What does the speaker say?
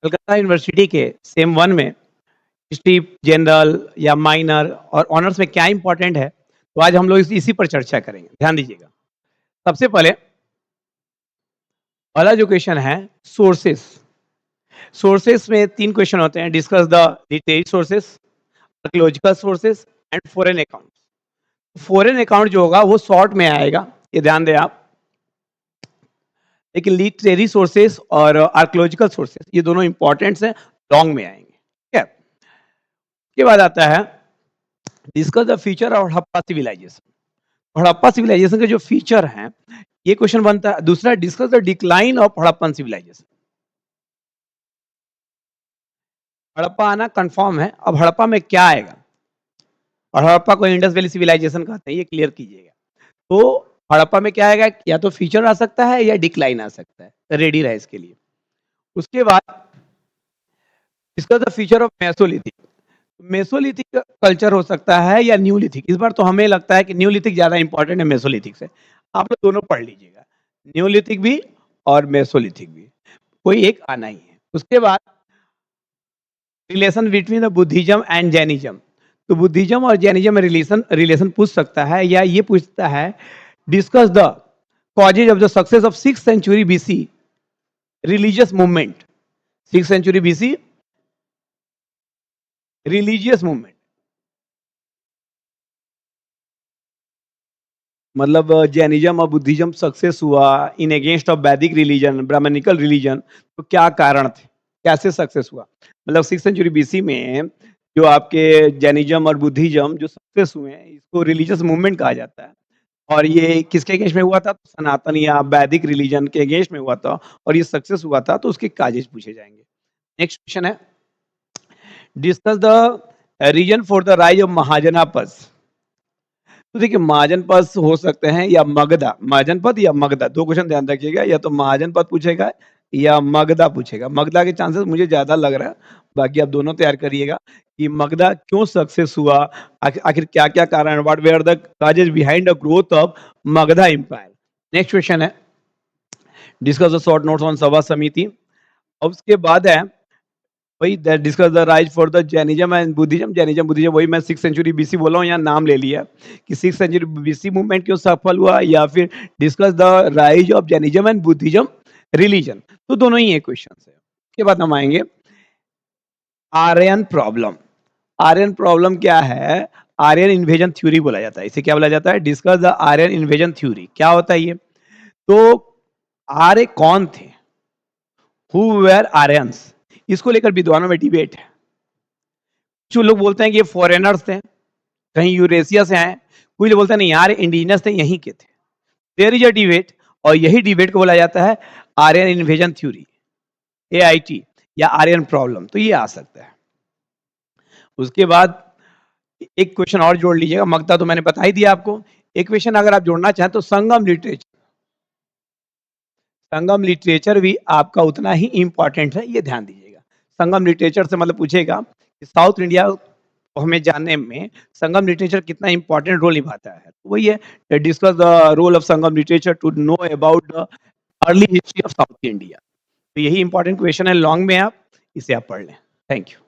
Calcutta university के same one में history general या माइनर और ऑनर्स में क्या इंपॉर्टेंट है, तो आज हम लोग इसी पर चर्चा करेंगे। ध्यान दीजिएगा। सबसे पहले पहला जो क्वेश्चन है सोर्सेस। सोर्सेस में 3 क्वेश्चन होते हैं। Discuss the literary sources, archaeological sources and foreign account. Foreign account जो होगा वो शॉर्ट में आएगा, ये ध्यान दें आप। लेकिन लिटरेरी सोर्सेस और आर्कियोलॉजिकल सोर्सेस ये दोनों इंपॉर्टेंट हैं, लॉन्ग में आएंगे। ठीक है। उसके बाद आता है discuss the feature of Harappa civilisation. Harappa civilisation के जो फीचर हैं, ये क्वेश्चन बनता है। दूसरा discuss the decline of Harappan civilisation. Harappa आना कंफर्म है, अब हड़प्पा में क्या आएगा और हड़प्पा को इंडस वैली सिविलाइजेशन कहते हैं, ये क्लियर कीजिएगा। तो हड़प्पा में क्या आएगा, या तो फीचर आ सकता है या डिक्लाइन आ सकता है, रेडी रहे इसके लिए। उसके बाद इसका the feature of Mesolithic. Mesolithic culture हो सकता है या न्यूलिथिक। इस बार तो हमें लगता है कि न्यूलिथिक ज्यादा इंपॉर्टेंट है मेसोलिथिक से। आप लोग दोनों पढ़ लीजिएगा, न्यूलिथिक भी और मेसोलिथिक भी, कोई एक आना ही है। उसके बाद relation between the Buddhism and Jainism. तो बुद्धिज्म और जैनिज्म में रिलेशन पूछ सकता है, या ये पूछता है discuss the causes of the success of 6th century BC religious movement. 6th century BC religious movement, मतलब जैनिज्म और बुद्धिज्म सक्सेस हुआ in against of Vedic religion, Brahmanical religion, तो क्या कारण थे, कैसे सक्सेस हुआ। मतलब 6th सेंचुरी बीसी में जो आपके जैनिज्म और बुद्धिज्म जो सक्सेस हुए हैं, इसको रिलीजियस मूवमेंट कहा जाता है। और ये किसके अगेंस्ट में हुआ था, तो सनातन या वैदिक रिलीजन के अगेंस्ट में हुआ था, और ये सक्सेस हुआ था, तो उसके काजेज पूछे जाएंगे। नेक्स्ट क्वेश्चन है discuss the reason for the rise of Mahajanapada. तो देखिए महाजनपद हो सकते हैं या मगधा, महाजनपद या मगधा, दो क्वेश्चन ध्यान रखिएगा, या तो महाजनपद पूछेगा या मगधा पूछेगा। मगधा के चांसेस मुझे ज्यादा लग रहा है, बाकी आप दोनों तैयार करिएगा कि मगधा क्यों सक्सेस हुआ, आखिर क्या क्या कारण, what were the causes behind the growth of Magadha empire. Next question है discuss the short notes on sabha samiti. और उसके बाद है वही discuss the rise for the Jainism and Buddhism. Jainism Buddhism वही मैं 6th सेंचुरी बीसी बोला हूँ, यहाँ नाम ले लिया कि 6th सेंचुरी बीसी मूवमेंट क्यों सफल हुआ, या फिर discuss the rise of Jainism and Buddhism religion. तो दोनों ही एक क्वेश्चन है। उसके बाद हम आएंगे आर्यन प्रॉब्लम। आर्यन प्रॉब्लम क्या है, आर्यन इन्वेजन थ्योरी बोला जाता है, इसे क्या बोला जाता है, discuss the Aryan invasion theory. क्या होता है ये, तो आर्य कौन थे, हु वेर आर्यंस, इसको लेकर विद्वानों में डिबेट है। कुछ लोग बोलते हैं कि ये फॉरेनर्स थे, कहीं यूरेशिया से आए, कुछ लोग बोलते हैं नहीं यार इंडिजिनस थे, यहीं के थे। देयर इज अ डिबेट, और यही डिबेट को बोला जाता है आर्यन इन्वेजन थ्योरी, AIT, या आर्यन प्रॉब्लम। तो ये आ सकता है। उसके बाद एक क्वेश्चन और जोड़ लीजिएगा, मगधा तो मैंने बता ही दिया आपको। एक क्वेश्चन अगर आप जोड़ना चाहें तो संगम लिटरेचर। संगम लिटरेचर भी आपका उतना ही इंपॉर्टेंट है, ये ध्यान दीजिएगा। संगम लिटरेचर से मतलब पूछेगा कि साउथ इंडिया को हमें जानने में संगम लिटरेचर कितना इंपॉर्टेंट रोल निभाता है। तो वही है discuss the role of Sangam literature to know about the early history of South India. तो यही इंपॉर्टेंट क्वेश्चन है, लॉन्ग में आप इसे आप पढ़ लें। Thank you.